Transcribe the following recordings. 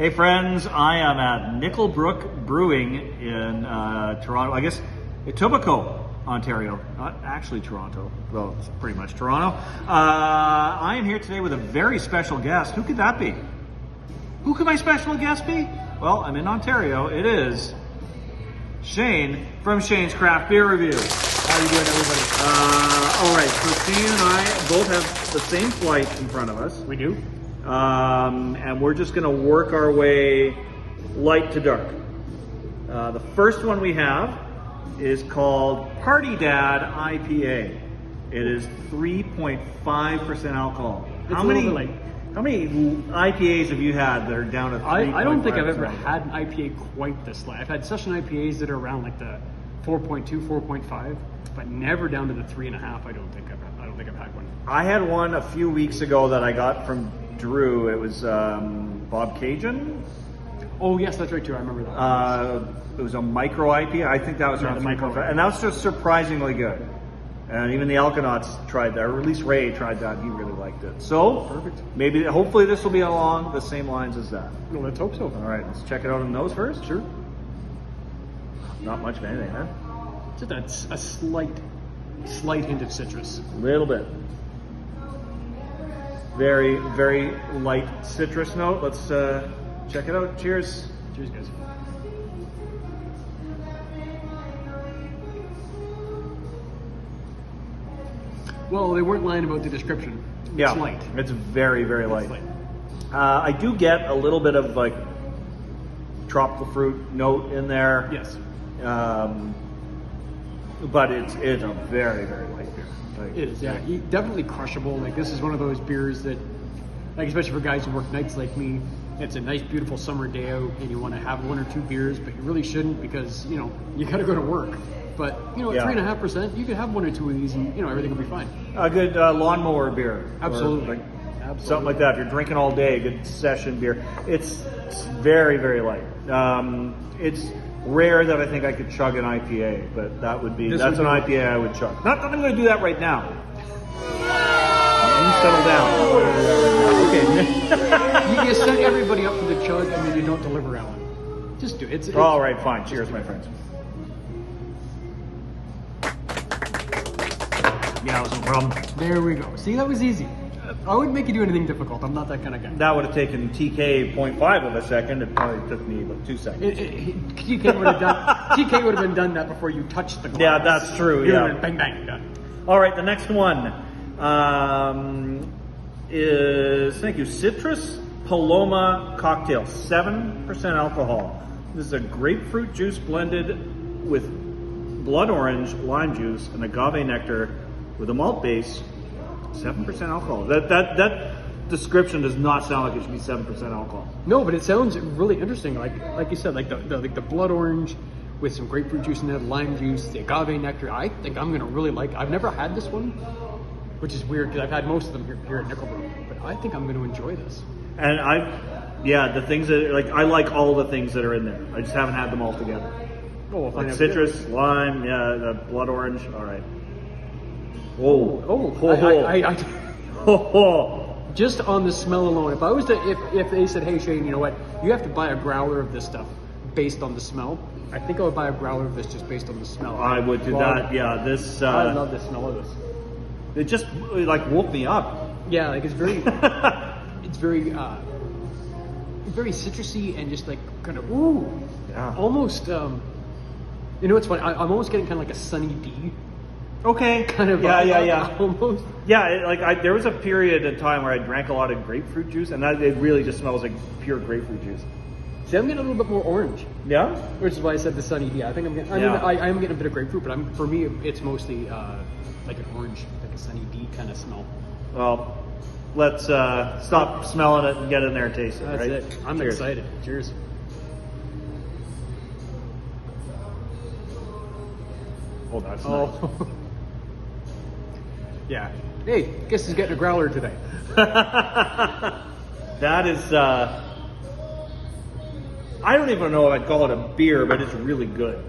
Hey friends, I am at Brook Brewing in Toronto, I guess Etobicoke, Ontario. Not actually Toronto, well, it's pretty much Toronto. I am here today with a very special guest. Who could that be? Who could my special guest be? Well, I'm in Ontario. It is Shane from Shane's Craft Beer Review. How are you doing, everybody? All right, so Shane and I both have the same flight in front of us. We do. And we're just gonna work our way light to dark. The first one we have is called Party Dad IPA. It is 3.5% alcohol. How many IPAs have you had that are down to 3.5%? I don't think I've ever had an IPA quite this light. I've had session IPAs that are around like the 4.2, 4.5, but never down to the 3.5. I don't think I've had one. I had one a few weeks ago that I got from Drew. It was Bob Cajun. Oh yes, that's right too. I remember that. It was a micro IPA. I think that was around the micro, and that was just surprisingly good. And even the Alkanauts tried that, or at least Ray tried that. And he really liked it. So perfect. Maybe, hopefully, this will be along the same lines as that. Well, let's hope so. All right, let's check it out on those first. Sure. Not much of anything, huh? Just a slight hint of citrus. A little bit. Very, very light citrus note. Let's check it out. Cheers. Cheers, guys. Well, they weren't lying about the description. It's light. It's very, very light. Light. I do get a little bit of like tropical fruit note in there. Yes. But it's a very, very light beer. Like, it is, yeah. Definitely crushable. Like, this is one of those beers that, like, especially for guys who work nights like me, it's a nice, beautiful summer day out, and you want to have one or two beers, but you really shouldn't because, you know, you got to go to work. But, you know, at 3.5%, you could have one or two of these and, you know, everything will be fine. A good lawnmower beer. Absolutely. Absolutely. Something like that. If you're drinking all day, good session beer. It's very, very light. It's rare that I think I could chug an IPA, but that's an IPA I would chug. Not that I'm going to do that right now. You settle down. Okay. You set everybody up for the chug and then you don't deliver, Alan. Just do it. It's all right, fine. Cheers, my friends. Yeah, that was no problem. There we go. See, that was easy. I wouldn't make you do anything difficult. I'm not that kind of guy. That would have taken TK 0.5 of a second. It probably took me about 2 seconds. TK would have been done that before you touched the glass. Yeah, that's true. Yeah. Bang, bang, done. All right, the next one is, thank you, Citrus Paloma Cocktail, 7% alcohol. This is a grapefruit juice blended with blood orange, lime juice, and agave nectar with a malt base. 7% alcohol. That description does not sound like it should be 7% alcohol. No, but it sounds really interesting. Like you said, like the blood orange with some grapefruit juice in it, lime juice, the agave nectar. I think I'm gonna really like. I've never had this one, which is weird because I've had most of them here at Nickelbrook. But I think I'm gonna enjoy this. And the things that I like all the things that are in there. I just haven't had them all together. Oh, well, like citrus, lime, the blood orange. All right. Just on the smell alone, if I was to, if they said, hey Shane, you know what, you have to buy a growler of this stuff based on the smell, I think I would buy a growler of this just based on the smell. I would do that. Yeah, this. I love the smell of this. It just like woke me up. Yeah, like it's very, very citrusy and just like kind of almost. You know what's funny? I'm almost getting kind of like a Sunny D. Okay. Kind of. Yeah. Almost. Yeah, there was a period of time where I drank a lot of grapefruit juice, and it really just smells like pure grapefruit juice. See, I'm getting a little bit more orange. Yeah. Which is why I said the Sunny D. I think I'm getting. I am getting a bit of grapefruit, but for me, it's mostly like an orange, like a Sunny D kind of smell. Well, let's stop smelling it and get in there and taste it. That's right? it. I'm Cheers. excited. Cheers. Oh, that's nice. Yeah. Hey, guess who's getting a growler today? That is, I don't even know if I'd call it a beer, but it's really good.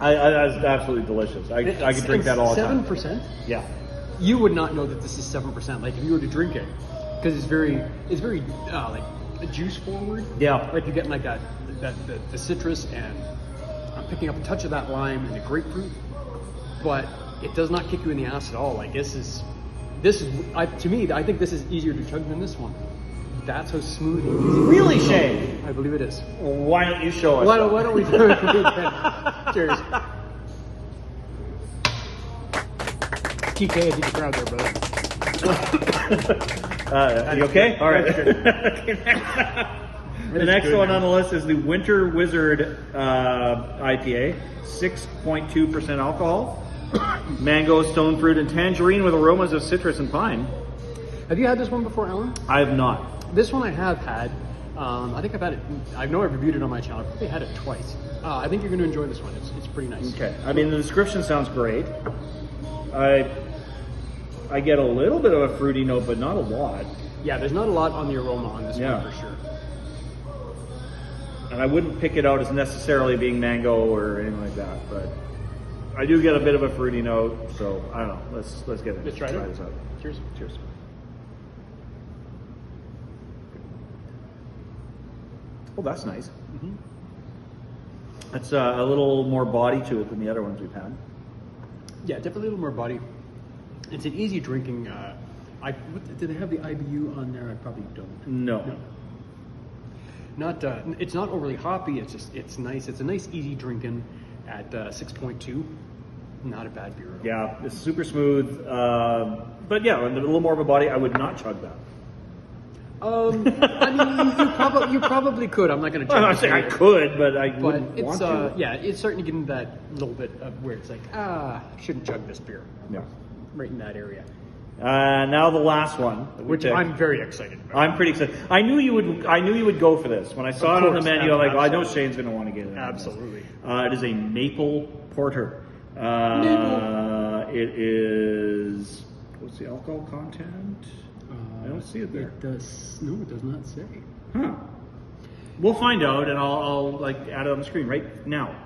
It's absolutely delicious. I could drink that all the time. 7%? Yeah. You would not know that this is 7%. Like if you were to drink it, because it's very like juice forward. Yeah. Like you're getting like the citrus, and I'm picking up a touch of that lime and the grapefruit, but it does not kick you in the ass at all. Like to me, I think this is easier to chug than this one. That's how smooth and easy. Really, Shane? I believe it is. Why don't you show us? Why don't we do it? Cheers. TK, I did the crowd there, brother. You okay? All right. That's good. The next one on the list is the Winter Wizard IPA, 6.2% alcohol. Mango, stone fruit, and tangerine with aromas of citrus and pine. Have you had this one before, Alan? I have not. This one I have had. I think I've had it. I know I've reviewed it on my channel. I've probably had it twice. I think you're going to enjoy this one. It's pretty nice. Okay. I mean, the description sounds great. I get a little bit of a fruity note, but not a lot. Yeah, there's not a lot on the aroma on this one for sure. And I wouldn't pick it out as necessarily being mango or anything like that, but I do get a bit of a fruity note. So I don't know. Let's get it. Let's try this out. Cheers. Cheers. Oh, that's nice. Mm-hmm. That's a little more body to it than the other ones we've had. Yeah, definitely a little more body. It's an easy drinking. Do they have the IBU on there? I probably don't. No. Not. It's not overly hoppy. It's nice. It's a nice easy drinking at 6.2. Not a bad beer at all. Yeah, it's super smooth. But yeah, a little more of a body. I would not chug that. I mean, you probably could. I'm not going to. I'm not saying I could, but I wouldn't it's, want to. Yeah, it's starting to get into that little bit of where it's like, shouldn't chug this beer. Yeah. Right in that area. Now the last one, which I'm very excited about. I'm pretty excited. I knew you would go for this. When I saw it on the menu, I'm like, I know Shane's going to want to get it. Absolutely. It is a maple porter. It is. What's the alcohol content? I don't see it there. It does not say. Huh. We'll find out, and I'll like add it on the screen right now.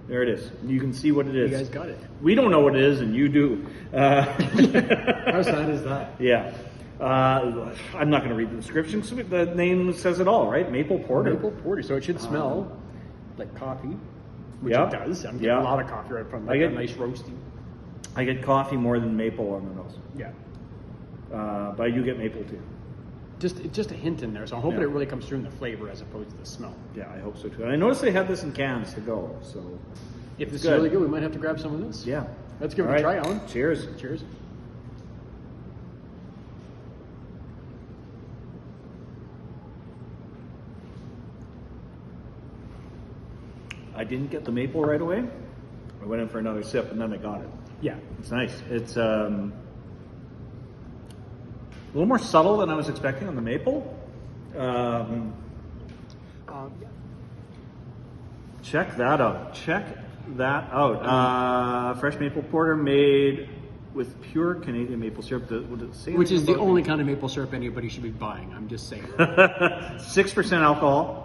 There it is. You can see what it is. You guys got it. We don't know what it is, and you do. How sad is that? Yeah. I'm not going to read the description. So the name says it all, right? Maple porter. Maple porter. So it should smell like coffee, which it does. I'm getting a lot of coffee right from. Like a nice roasty. I get coffee more than maple on the nose. Yeah. But I do get maple too. Just a hint in there, so I'm hoping it really comes through in the flavor as opposed to the smell. Yeah, I hope so too. And I noticed they had this in cans to go, so if this is really good, we might have to grab some of this. Yeah. Let's give it a try, Alan. Cheers. Cheers. I didn't get the maple right away. I went in for another sip, and then I got it. Yeah. It's nice. It's a little more subtle than I was expecting on the maple. Check that out. Fresh maple porter made with pure Canadian maple syrup. Would it say which is the only kind of maple syrup anybody should be buying. I'm just saying. 6% alcohol.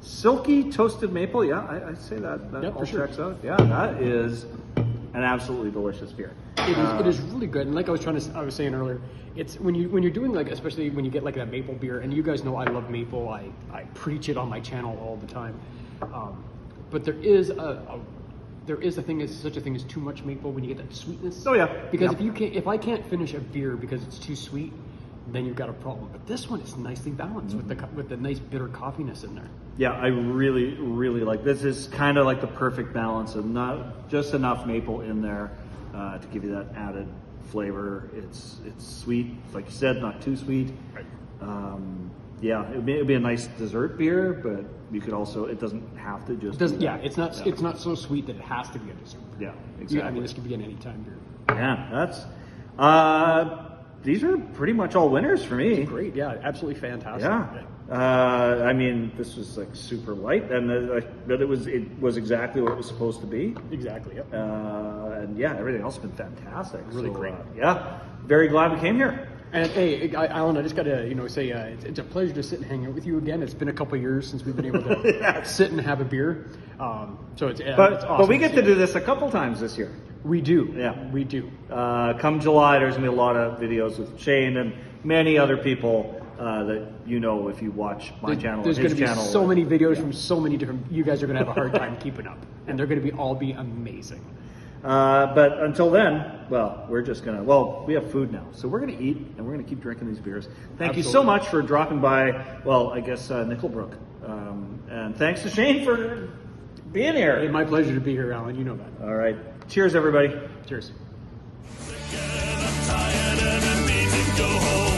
Silky toasted maple. Yeah, I'd say that all checks out. Yeah, that is an absolutely delicious beer. It is really good, and like I was saying earlier, it's when you're doing like, especially when you get like that maple beer, and you guys know I love maple. I preach it on my channel all the time. But there is such a thing as too much maple when you get that sweetness. Oh yeah. Because if I can't finish a beer because it's too sweet, then you've got a problem. But this one is nicely balanced with the nice bitter coffeeness in there. Yeah, I really, really like this. Is kind of like the perfect balance of not just enough maple in there to give you that added flavor. It's sweet, like you said, not too sweet. Right. Yeah, it'd be a nice dessert beer, but you could also, it doesn't have to just. It's not so sweet that it has to be a dessert. Yeah, exactly. I mean, this could be an anytime beer. Yeah, that's. These are pretty much all winners for me. Great, yeah, absolutely fantastic. Yeah. I mean, this was like super light, and but it was exactly what it was supposed to be. Exactly. Yep. And yeah, everything else has been fantastic. Really great. Yeah, very glad we came here. And hey, Alan, I just got to say it's a pleasure to sit and hang out with you again. It's been a couple of years since we've been able to sit and have a beer. So it's awesome. But we get to do this a couple times this year. We do. Yeah, we do. Come July, there's gonna be a lot of videos with Shane and many other people that you know if you watch my channel or There's his going to be channel. so many videos from so many different. You guys are going to have a hard time keeping up, and they're going to all be amazing. But until then, well, we're just gonna. Well, we have food now, so we're gonna eat and we're gonna keep drinking these beers. Thank you so much for dropping by. Well, I guess Nickelbrook, and thanks to Shane for being here. Hey, my pleasure to be here, Alan. You know that. All right, cheers, everybody. Cheers. I'm tired and I need to go home.